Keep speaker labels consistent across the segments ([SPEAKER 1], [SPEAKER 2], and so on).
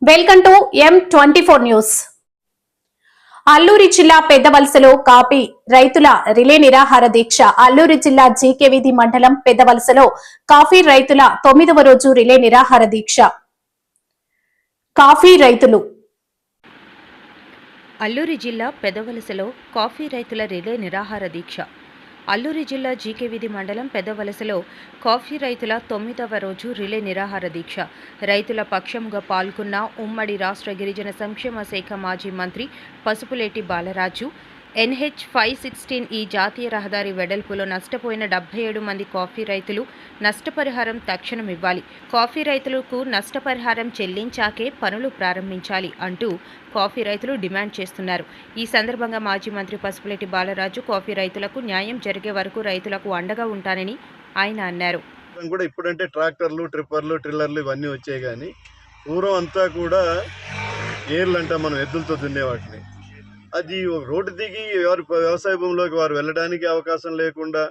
[SPEAKER 1] Welcome to M24 news. Alluri జిల్లా పెద్దవలసలో coffee రైతుల relay నిరాహార దీక్ష. అల్లూరి జిల్లా జీకే వీధి మండలం పెద్దవలసలో కాఫీ రైతుల 9వ రోజు రిలే నిరాహార దీక్ష. కాఫీ రైతులు
[SPEAKER 2] అల్లూరి జిల్లా పెద్దవలసలో కాఫీ రైతుల రిలే నిరాహార దీక్ష. అల్లూరి జిల్లా జీకే వీధి మండలం పెద్దవలసలో కాఫీ రైతుల 9వ రోజు రిలే నిరాహార దీక్ష. రైతుల పక్షంగా పాల్గొన్న ఉమ్మడి రాష్ట్ర గిరిజన సంక్షేమ శాఖ మాజీ మంత్రి పసుపులేటి బాలరాజు, NH 516 ఈ జాతీయ రహదారి వెడల్పులో నష్టపోయిన 77 మంది కాఫీ రైతులు నష్టపరిహారం తక్షణం ఇవ్వాలి, కాఫీ రైతులకు నష్టపరిహారం చెల్లించాకే పనులు ప్రారంభించాలి అంటూ కాఫీ రైతులు డిమాండ్ చేస్తున్నారు. ఈ సందర్భంగా మాజీ మంత్రి పసుపులేటి బాలరాజు కాఫీ రైతులకు న్యాయం జరిగే వరకు రైతులకు అండగా ఉంటానని ఆయన అన్నారు.
[SPEAKER 3] కూడా ఇప్పుడంటే ట్రాక్టర్లు, ట్రిప్పర్లు, ట్రిల్లర్లు ఇవన్నీ వచ్చాయి, కానీ పూర్వం అంతా కూడా ఏర్లు అంట మనం ఎద్దులతో దున్నేవాటిని. అది ఒక రోడ్డు దిగి ఎవరి వ్యవసాయ భూమిలోకి వారు వెళ్ళడానికి అవకాశం లేకుండా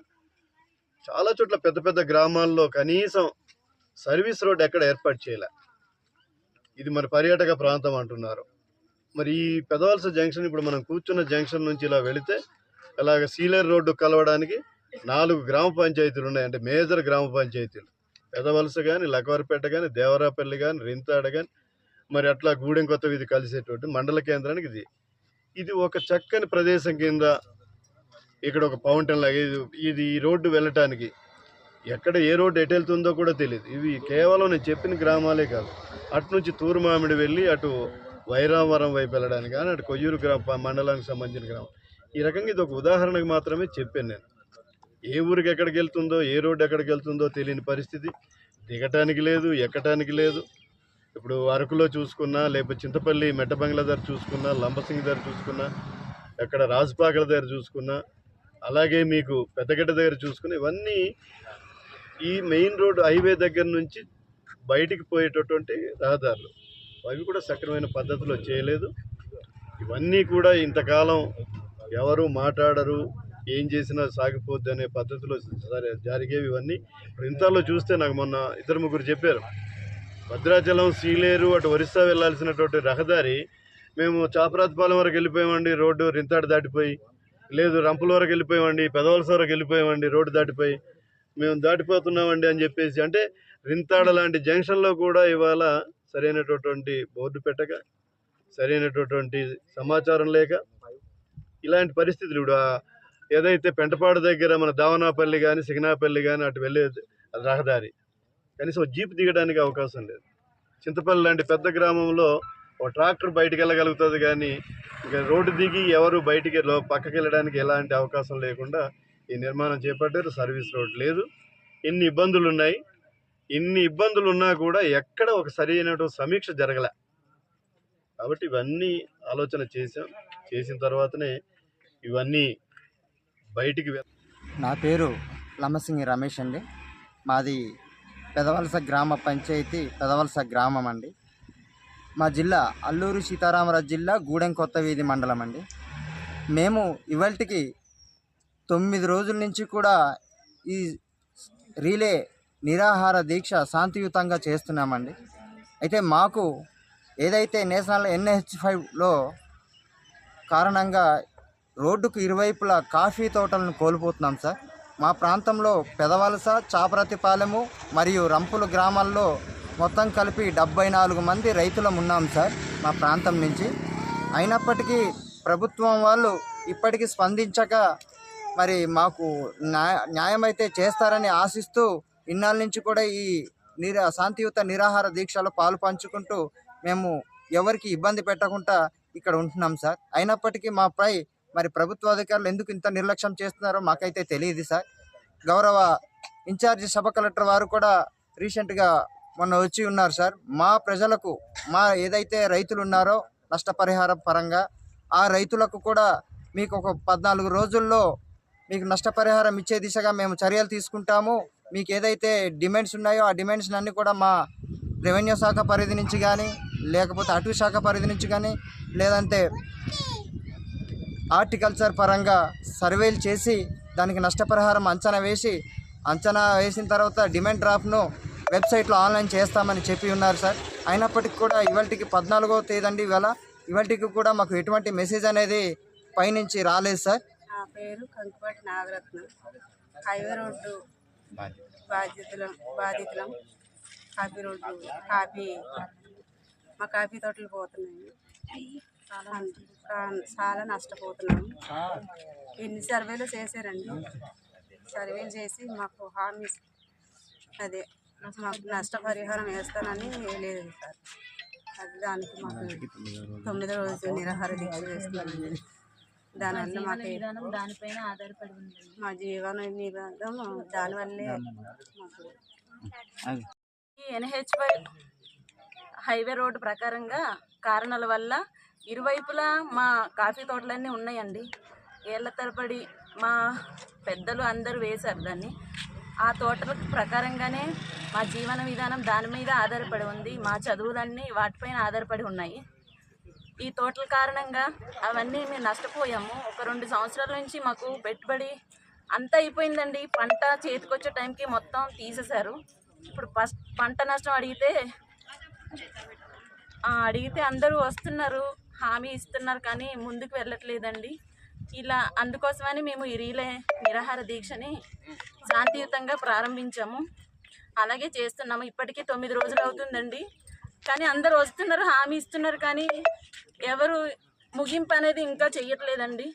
[SPEAKER 3] చాలా చోట్ల పెద్ద పెద్ద గ్రామాల్లో కనీసం సర్వీస్ రోడ్ ఎక్కడ ఏర్పాటు చేయలే. ఇది మరి పర్యాటక ప్రాంతం అంటున్నారు. మరి ఈ పెదవలస జంక్షన్ ఇప్పుడు మనం కూర్చున్న జంక్షన్ నుంచి ఇలా వెళితే ఇలాగ సీలేరు రోడ్డు కలవడానికి 4 గ్రామ పంచాయతీలు ఉన్నాయి. అంటే మేజర్ గ్రామ పంచాయతీలు పెదవలస కానీ, లకవరపేట కానీ, దేవరాపల్లి కానీ, రింతాడ కానీ, మరి అట్లా గూడెం కొత్త వీధి కలిసేటువంటి మండల కేంద్రానికి ఇది ఒక చక్కని ప్రదేశం కింద. ఇక్కడ ఒక ఫౌంటైన్ లాగా ఇది ఈ రోడ్డు వెళ్ళటానికి ఎక్కడ ఏ రోడ్డు ఎటు వెళ్తుందో కూడా తెలియదు. ఇవి కేవలం నేను చెప్పిన గ్రామాలే కాదు, అటు నుంచి తూరుమామిడి వెళ్ళి అటు వైరావరం వైపు వెళ్ళడానికి కానీ, అటు కొయ్యూరు మండలానికి సంబంధించిన గ్రామం. ఈ రకంగా ఇది ఒక ఉదాహరణకు మాత్రమే చెప్పాను నేను. ఏ ఊరికి ఎక్కడికి వెళ్తుందో, ఏ రోడ్డు ఎక్కడికి వెళ్తుందో తెలియని పరిస్థితి. దిగటానికి లేదు, ఎక్కటానికి లేదు. ఇప్పుడు అరకులో చూసుకున్నా, లేకపోతే చింతపల్లి మెట్టబంగ్లా దగ్గర చూసుకున్నా, లంబసింగి దగ్గర చూసుకున్నా, ఎక్కడ రాజుపాకల దగ్గర చూసుకున్నా, అలాగే మీకు పెద్దగడ్డ దగ్గర చూసుకున్నా, ఇవన్నీ ఈ మెయిన్ రోడ్ హైవే దగ్గర నుంచి బయటికి పోయేటటువంటి రహదారులు. అవి కూడా సక్రమైన పద్ధతిలో చేయలేదు. ఇవన్నీ కూడా ఇంతకాలం ఎవరు మాట్లాడరు, ఏం చేసినా సాగిపోద్ది అనే పద్ధతిలో జరిగేవి ఇవన్నీ. ఇప్పుడు ఇంతలో చూస్తే నాకు మొన్న 2-3 చెప్పారు, భద్రాచలం, సీలేరు, అటు ఒరిస్సా వెళ్ళాల్సినటువంటి రహదారి మేము చాపరాతిపాలెం వరకు వెళ్ళిపోయామండి, రోడ్డు రింతాడు దాటిపోయి, లేదు రంపుల వరకు వెళ్ళిపోయామండి, పెదవలస వరకు వెళ్ళిపోయామండి, రోడ్డు దాటిపోయి మేము దాటిపోతున్నామండి అని చెప్పేసి. అంటే రింతాడ లాంటి జంక్షన్లో కూడా ఇవాళ సరైనటువంటి బోర్డు పెట్టక, సరైనటువంటి సమాచారం లేక ఇలాంటి పరిస్థితులు. ఇప్పుడు ఏదైతే పెంటపాడు దగ్గర మన దావనాపల్లి కానీ, సిగనాపల్లి కానీ అటు వెళ్ళే రహదారి కనీసం జీప్ దిగడానికి అవకాశం లేదు. చింతపల్లి లాంటి పెద్ద గ్రామంలో ఒక ట్రాక్టర్ బయటికి వెళ్ళగలుగుతుంది, కానీ ఇంకా రోడ్డు దిగి ఎవరు బయటికి పక్కకి వెళ్ళడానికి ఎలాంటి అవకాశం లేకుండా ఈ నిర్మాణం చేపట్టారు. సర్వీస్ రోడ్ లేదు. ఇన్ని ఇబ్బందులు ఉన్నాయి. ఇన్ని ఇబ్బందులు ఉన్నా కూడా ఎక్కడ ఒక సరైనటువంటి సమీక్ష జరగలే. కాబట్టి ఇవన్నీ ఆలోచన చేసిన తర్వాతనే ఇవన్నీ బయటికి.
[SPEAKER 4] నా పేరు లమ్మసింగి రమేష్ అండి. మాది పెదవలస గ్రామ పంచాయతీ, పెదవలస గ్రామం అండి. మా జిల్లా అల్లూరి సీతారామరాజు జిల్లా గూడెం కొత్త వీధి మండలం అండి. మేము ఇవాళకి 9 రోజుల నుంచి కూడా ఈ రీలే నిరాహార దీక్ష శాంతియుతంగా చేస్తున్నామండి. అయితే మాకు ఏదైతే నేషనల్ NH 5లో కారణంగా రోడ్డుకు ఇరువైపులా కాఫీ తోటలను కోల్పోతున్నాం సార్. మా ప్రాంతంలో పెదవలస, చాపరాతిపాలెము మరియు రంపులు గ్రామాల్లో మొత్తం కలిపి 74 మంది రైతులం ఉన్నాం సార్ మా ప్రాంతం నుంచి. అయినప్పటికీ ప్రభుత్వం వాళ్ళు ఇప్పటికీ స్పందించక మరి మాకు న్యాయం అయితే చేస్తారని ఆశిస్తూ ఇన్నాళ్ళ నుంచి కూడా ఈ శాంతియుత నిరాహార దీక్షలో పాలు పంచుకుంటూ మేము ఎవరికి ఇబ్బంది పెట్టకుండా ఇక్కడ ఉంటున్నాం సార్. అయినప్పటికీ మాపై మరి ప్రభుత్వ అధికారులు ఎందుకు ఇంత నిర్లక్ష్యం చేస్తున్నారో మాకైతే తెలియదు సార్. గౌరవ ఇన్ఛార్జి సబ్ కలెక్టర్ వారు కూడా రీసెంట్గా మొన్న వచ్చి ఉన్నారు సార్. మా ప్రజలకు, మా ఏదైతే రైతులు ఉన్నారో నష్టపరిహారం పరంగా ఆ రైతులకు కూడా మీకు ఒక 14 రోజుల్లో మీకు నష్టపరిహారం ఇచ్చే దిశగా మేము చర్యలు తీసుకుంటాము. మీకు ఏదైతే డిమాండ్స్ ఉన్నాయో ఆ డిమాండ్స్ అన్నీ కూడా మా రెవెన్యూ శాఖ పరిధి నుంచి కానీ, లేకపోతే అటవీ శాఖ పరిధి నుంచి కానీ, లేదంటే హార్టికల్చర్ పరంగా సర్వేలు చేసి దానికి నష్టపరిహారం అంచనా వేసిన తర్వాత డిమాండ్ డ్రాఫ్ట్ను వెబ్సైట్లో ఆన్లైన్ చేస్తామని చెప్పి ఉన్నారు సార్. అయినప్పటికీ కూడా ఇవాళకి 14వ తేదీ అండి. ఇవాళకి కూడా మాకు ఎటువంటి మెసేజ్ అనేది పైనుంచి రాలేదు సార్.
[SPEAKER 5] నా పేరు కంకుపాటి నాగరత్నం. హైవే రోడ్డు బాధితులం. కాఫీ రోడ్డు మా కాఫీ తోటలు పోతున్నాయి. చాలా నష్టపోతున్నాము. ఎన్ని సర్వేలు చేశారండి. సర్వేలు చేసి మాకు హామీ అదే మాకు నష్టపరిహారం వేస్తానని లేదు సార్. అది దానికి మాకు 9వ రోజు నిరాహార దీక్ష వేస్తున్నాము. దానివల్ల మాకు
[SPEAKER 6] దానిపైన ఆధారపడి ఉంది.
[SPEAKER 5] మా జీవన నిబంధం దానివల్లే మాకు
[SPEAKER 6] NH5 హైవే రోడ్డు ప్రకారంగా కారణాల వల్ల ఇరువైపులా మా కాఫీ తోటలన్నీ ఉన్నాయండి. ఏళ్ల తరబడి మా పెద్దలు అందరూ వేశారు దాన్ని. ఆ తోటల ప్రకారంగానే మా జీవన విధానం దాని మీద ఆధారపడి ఉంది. మా చదువులన్నీ వాటిపైన ఆధారపడి ఉన్నాయి. ఈ తోటల కారణంగా అవన్నీ మేము నష్టపోయాము. ఒక 2 సంవత్సరాల నుంచి మాకు పెట్టుబడి అంతా అయిపోయిందండి. పంట చేతికొచ్చే టైంకి మొత్తం తీసేశారు. ఇప్పుడు పంట నష్టం అడిగితే అందరూ వస్తున్నారు, హామీ ఇస్తున్నారు, కానీ ముందుకు వెళ్ళట్లేదండి. అందుకోసమని మేము ఈ నిరాహార దీక్షని శాంతియుతంగా ప్రారంభించాము. అలాగే చేస్తున్నాము. ఇప్పటికీ 9 రోజులు అవుతుందండి. కానీ అందరూ వస్తున్నారు, హామీ ఇస్తున్నారు, కానీ ఎవరు ముగింపు అనేది ఇంకా చెయ్యట్లేదండి.